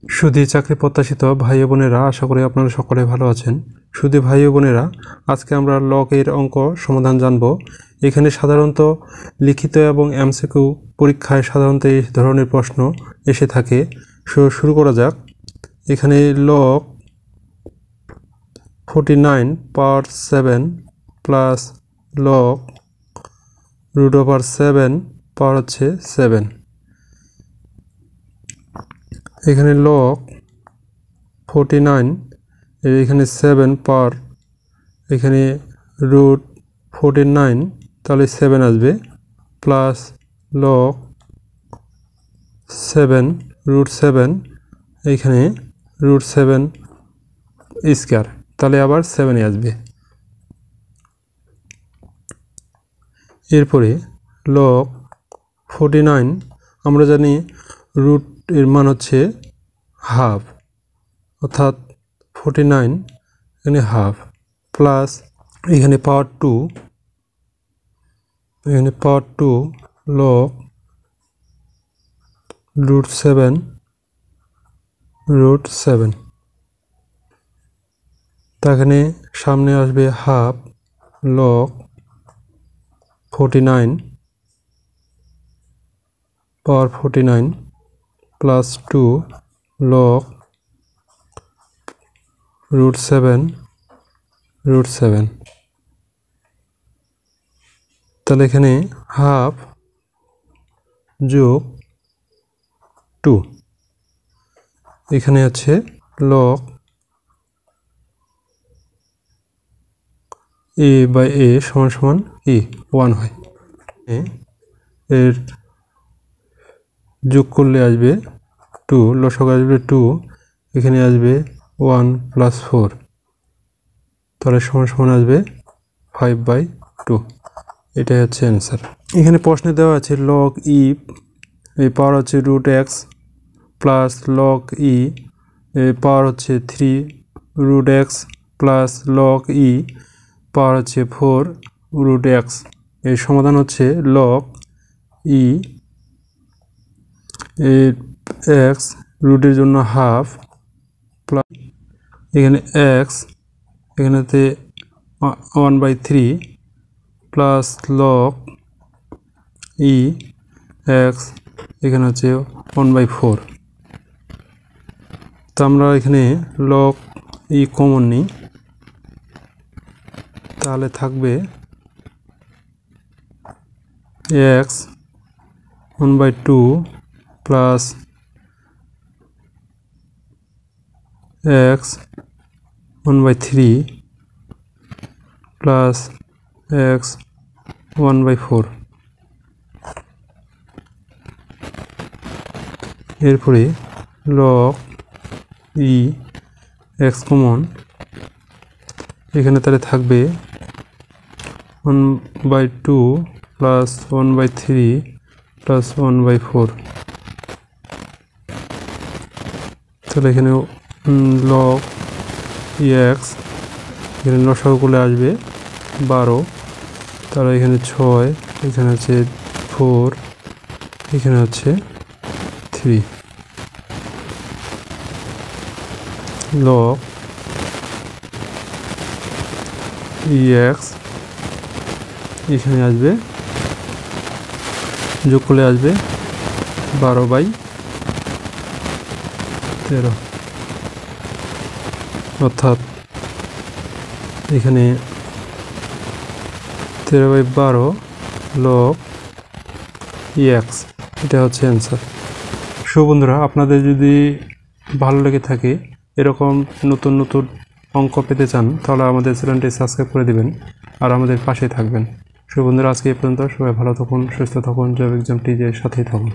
সুধী চাকরি প্রত্যাশিত ভাই ও বোনেরা, আশা করি আপনারা সকলে ভালো আছেন। সুধী ভাই ও বোনেরা, আজকে আমরা লগ-এর অঙ্ক সমাধান জানব। এখানে সাধারণত লিখিত এবং এমসিকিউ পরীক্ষায় সাধারণত এই ধরনের প্রশ্ন এসে থাকে। শুরু করা যাক। এখানে লগ 49 পাওয়ার 7 প্লাস লগ √7 পাওয়ার হচ্ছে 7। এখানে লগ 49 এখানে 7 পাওয়ার, এখানে √49 তাহলে 7 আসবে, প্লাস লগ 7 √7 এখানে √7 স্কয়ার তাহলে আবার 7 আসবে। এরপরে লগ 49 আমরা জানি রুট এর মান হচ্ছে হাফ, অর্থাৎ 49 এখানে হাফ, প্লাস এখানে পাওয়ার 2, এখানে পাওয়ার 2 লগ √7 তা এখানে সামনে আসবে হাফ লগ 49 পাওয়ার 49 প্লাস 2 লগ √7 তাহলে এখানে হাফ যোগ 2, এখানে আছে লগ a বাই a সমান সমান e 1 হয়। এর যোগ করলে আসবে 2, লসাগু আসবে 2, এখানে আসবে 1 প্লাস 4, তাহলে সমান সমান আসবে 5/2। এটাই হচ্ছে অ্যান্সার। এখানে প্রশ্নে দেওয়া আছে লগ ই এই পাওয়ার হচ্ছে √x প্লাস লগ ই পাওয়ার হচ্ছে 3 √x প্লাস লগ ই পাওয়ার হচ্ছে 4 √x। এর সমাধান হচ্ছে লগ ই x রুটের জন্য হাফ প্লাস এখানে x এখানেতে 1/3 প্লাস লগ ই x এখানে হচ্ছে 1/4। তো আমরা এখানে লগ ই কমন নিই, তাহলে থাকবে x 1/2 plus x 1/3 plus x 1/4। এরপরে লগ ই x কমন, এখানে তাহলে থাকবে 1/2 প্লাস 1/3 প্লাস 1/4। তাহলে এখানে লগ ই x এখানে লসাগু করলে আসবে 12, তাহলে এখানে 6, এখানে আছে 4, এখানে আছে 3 লগ ই x এখানে আসবে যোগ করলে আসবে 12/13, অর্থাৎ এখানে 13/12 লগ ই x। এটা হচ্ছে অ্যান্সার। বন্ধুরা, আপনাদের যদি ভালো লেগে থাকে, এরকম নতুন নতুন অঙ্ক পেতে চান, তাহলে আমাদের চ্যানেলটি সাবস্ক্রাইব করে দিবেন আর আমাদের পাশে থাকবেন। বন্ধুরা, আজকে এই পর্যন্ত। সবাই ভালো থাকুন, সুস্থ থাকুন, জব এক্সাম টিজের সাথেই থাকুন।